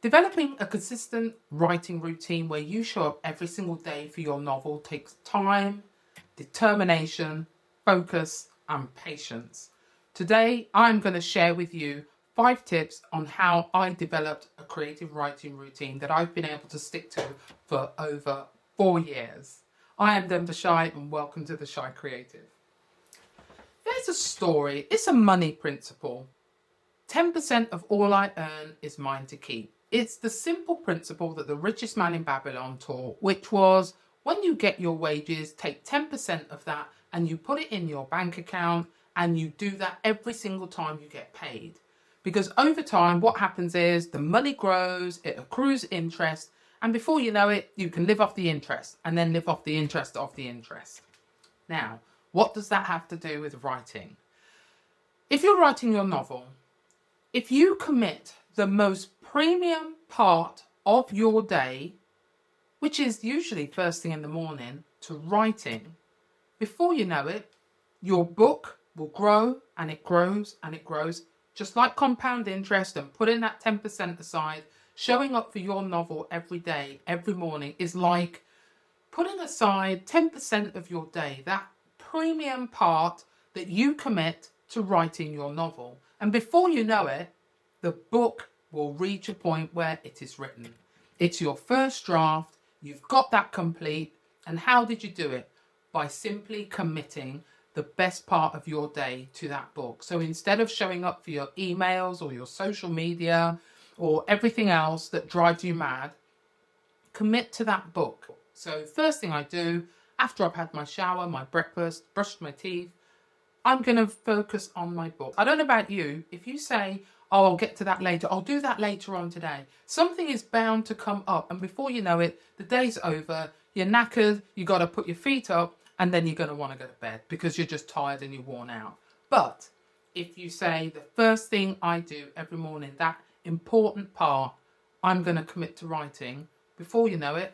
Developing a consistent writing routine where you show up every single day for your novel takes time, determination, focus, and patience. Today, I'm going to share with you 5 tips on how I developed a creative writing routine that I've been able to stick to for over 4 years. I am Shai, and welcome to the Shai Creative. There's a story, it's a money principle. 10% of all I earn is mine to keep. It's the simple principle that the richest man in Babylon taught, which was when you get your wages, take 10% of that and you put it in your bank account, and you do that every single time you get paid. Because over time, what happens is the money grows, it accrues interest, and before you know it, you can live off the interest and then live off the interest of the interest. Now, what does that have to do with writing? If you're writing your novel, if you commit the most premium part of your day, which is usually first thing in the morning, to writing, before you know it, your book will grow and it grows and it grows, just like compound interest. And putting that 10% aside, showing up for your novel every day, every morning, is like putting aside 10% of your day, that premium part that you commit to writing your novel. And before you know it, the book will reach a point where it is written. It's your first draft, you've got that complete, and how did you do it? By simply committing the best part of your day to that book. So instead of showing up for your emails or your social media or everything else that drives you mad, commit to that book. So first thing I do, after I've had my shower, my breakfast, brushed my teeth, I'm going to focus on my book. I don't know about you, if you say, oh, I'll get to that later, I'll do that later on today, something is bound to come up, and before you know it, the day's over, you're knackered, you got to put your feet up, and then you're going to want to go to bed because you're just tired and you're worn out. But if you say the first thing I do every morning, that important part, I'm going to commit to writing, before you know it,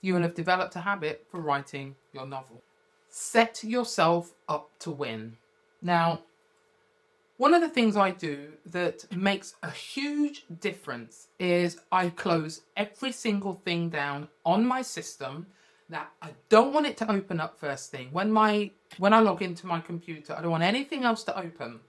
you will have developed a habit for writing your novel. Set yourself up to win. Now, one of the things I do that makes a huge difference is I close every single thing down on my system that I don't want it to open up first thing. When I log into my computer, I don't want anything else to open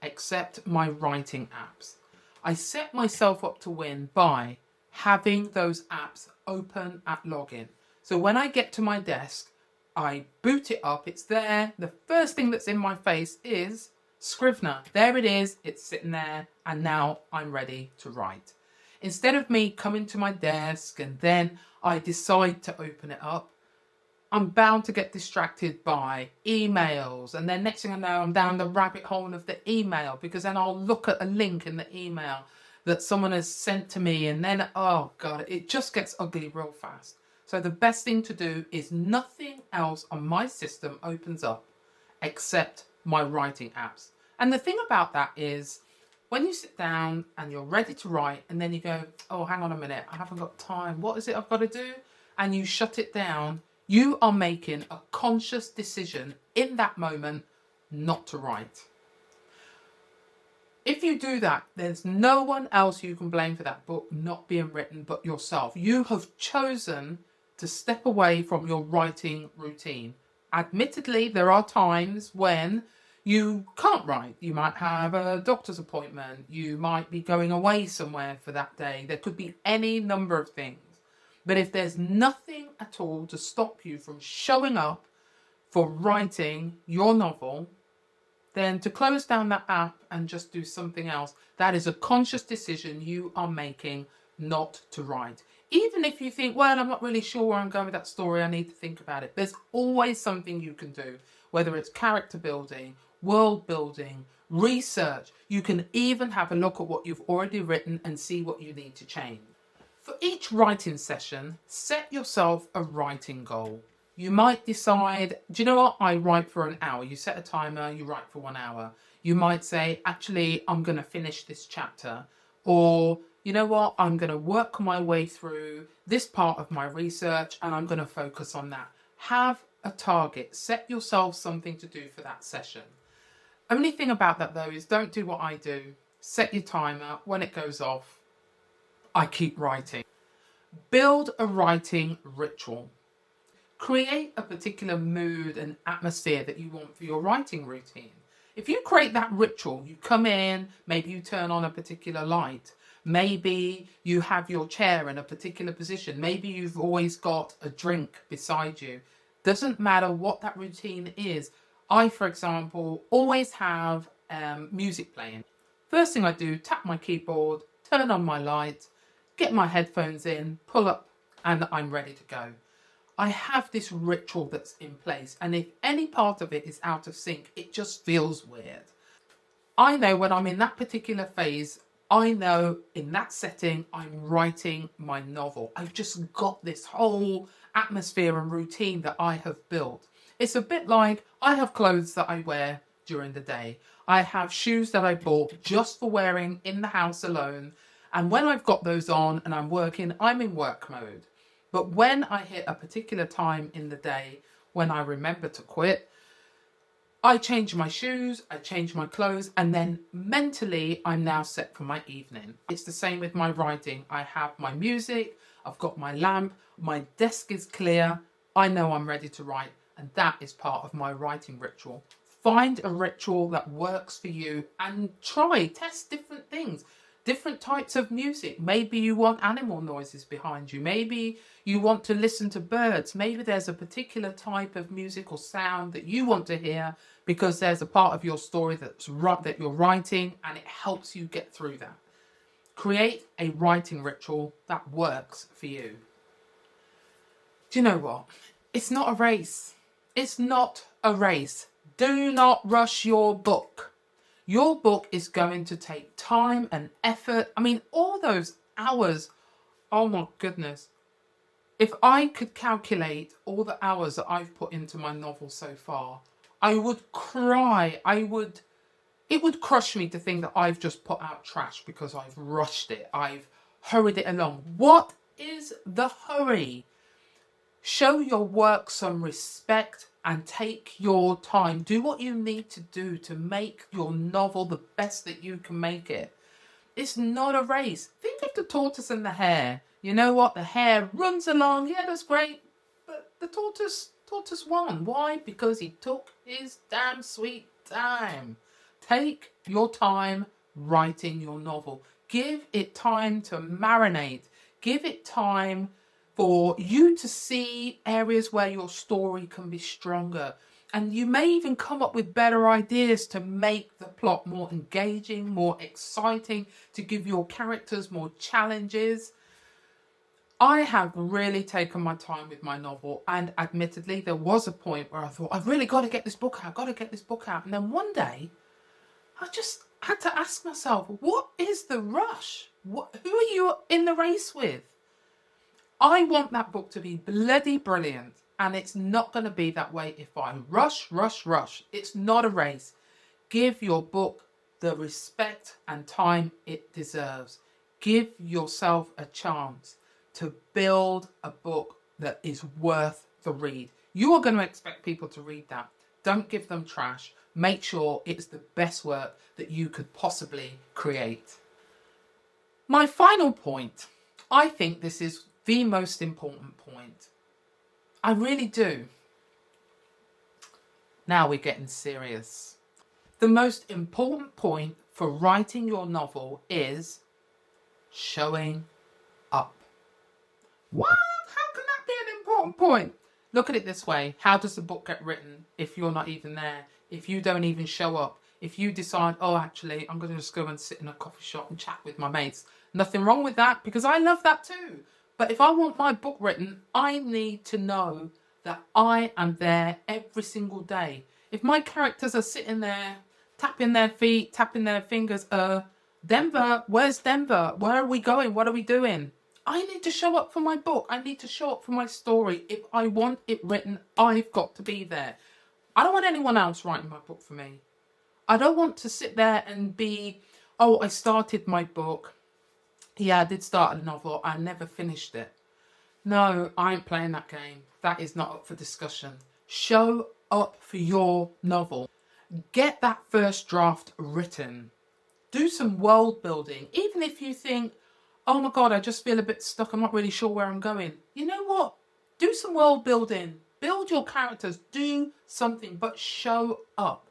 except my writing apps. I set myself up to win by having those apps open at login. So when I get to my desk, I boot it up, it's there. The first thing that's in my face is Scrivener. There it is, it's sitting there, and now I'm ready to write. Instead of me coming to my desk and then I decide to open it up, I'm bound to get distracted by emails, and then next thing I know, I'm down the rabbit hole of the email, because then I'll look at a link in the email that someone has sent to me, and then, oh God, it just gets ugly real fast. So the best thing to do is nothing else on my system opens up except my writing apps. And the thing about that is, when you sit down and you're ready to write, and then you go, oh, hang on a minute, I haven't got time. What is it I've got to do? And you shut it down, you are making a conscious decision in that moment not to write. If you do that, there's no one else you can blame for that book not being written but yourself. You have chosen to step away from your writing routine. Admittedly, there are times when you can't write. You might have a doctor's appointment. You might be going away somewhere for that day. There could be any number of things. But if there's nothing at all to stop you from showing up for writing your novel, then to close down that app and just do something else, that is a conscious decision you are making not to write. Even if you think, well, I'm not really sure where I'm going with that story, I need to think about it. There's always something you can do, whether it's character building, world building, research. You can even have a look at what you've already written and see what you need to change. For each writing session, set yourself a writing goal. You might decide, do you know what? I write for an hour. You set a timer, you write for 1 hour. You might say, actually, I'm going to finish this chapter. Or, you know what? I'm going to work my way through this part of my research and I'm going to focus on that. Have a target. Set yourself something to do for that session. Only thing about that, though, is don't do what I do. Set your timer. When it goes off, I keep writing. Build a writing ritual. Create a particular mood and atmosphere that you want for your writing routine. If you create that ritual, you come in, maybe you turn on a particular light, maybe you have your chair in a particular position, maybe you've always got a drink beside you. Doesn't matter what that routine is. I, for example, always have music playing. First thing I do, tap my keyboard, turn on my light, get my headphones in, pull up, and I'm ready to go. I have this ritual that's in place, and if any part of it is out of sync, it just feels weird. I know when I'm in that particular phase, I know in that setting, I'm writing my novel. I've just got this whole atmosphere and routine that I have built. It's a bit like I have clothes that I wear during the day. I have shoes that I bought just for wearing in the house alone. And when I've got those on and I'm working, I'm in work mode. But when I hit a particular time in the day when I remember to quit, I change my shoes, I change my clothes, and then mentally I'm now set for my evening. It's the same with my writing. I have my music, I've got my lamp, my desk is clear, I know I'm ready to write, and that is part of my writing ritual. Find a ritual that works for you and test different things. Different types of music. Maybe you want animal noises behind you. Maybe you want to listen to birds. Maybe there's a particular type of music or sound that you want to hear because there's a part of your story that you're writing and it helps you get through that. Create a writing ritual that works for you. Do you know what? It's not a race. It's not a race. Do not rush your book. Your book is going to take time and effort. I mean, all those hours. Oh my goodness. If I could calculate all the hours that I've put into my novel so far, I would cry. It would crush me to think that I've just put out trash because I've rushed it. I've hurried it along. What is the hurry? Show your work some respect and take your time. Do what you need to do to make your novel the best that you can make it. It's not a race. Think of the tortoise and the hare. You know what? The hare runs along. Yeah, that's great. But the tortoise won. Why? Because he took his damn sweet time. Take your time writing your novel. Give it time to marinate. Give it time for you to see areas where your story can be stronger. And you may even come up with better ideas to make the plot more engaging, more exciting, to give your characters more challenges. I have really taken my time with my novel, and admittedly, there was a point where I thought, I've really got to get this book out, And then one day, I just had to ask myself, what is the rush? Who are you in the race with? I want that book to be bloody brilliant, and it's not going to be that way if I rush. It's not a race. Give your book the respect and time it deserves. Give yourself a chance to build a book that is worth the read. You are going to expect people to read that. Don't give them trash. Make sure it's the best work that you could possibly create. My final point, I think this is the most important point. I really do. Now we're getting serious. The most important point for writing your novel is showing up. What? How can that be an important point? Look at it this way. How does the book get written if you're not even there? If you don't even show up? If you decide, oh, actually, I'm going to just go and sit in a coffee shop and chat with my mates. Nothing wrong with that, because I love that too. But if I want my book written, I need to know that I am there every single day. If my characters are sitting there, tapping their feet, tapping their fingers, Denver, where's Denver? Where are we going? What are we doing? I need to show up for my book. I need to show up for my story. If I want it written, I've got to be there. I don't want anyone else writing my book for me. I don't want to sit there and be, oh, I started my book. Yeah, I did start a novel. I never finished it. No, I ain't playing that game. That is not up for discussion. Show up for your novel. Get that first draft written. Do some world building. Even if you think, oh my God, I just feel a bit stuck. I'm not really sure where I'm going. You know what? Do some world building. Build your characters. Do something, but show up.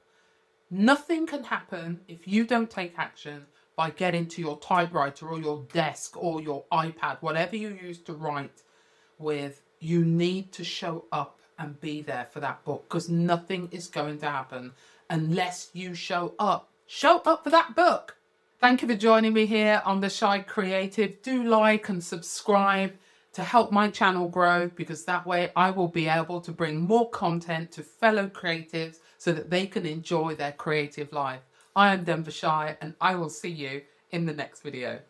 Nothing can happen if you don't take action by getting to your typewriter or your desk or your iPad, whatever you use to write with. You need to show up and be there for that book, because nothing is going to happen unless you show up. Show up for that book. Thank you for joining me here on the Shai Creative. Do like and subscribe to help my channel grow, because that way I will be able to bring more content to fellow creatives so that they can enjoy their creative life. I am Denver Shai, and I will see you in the next video.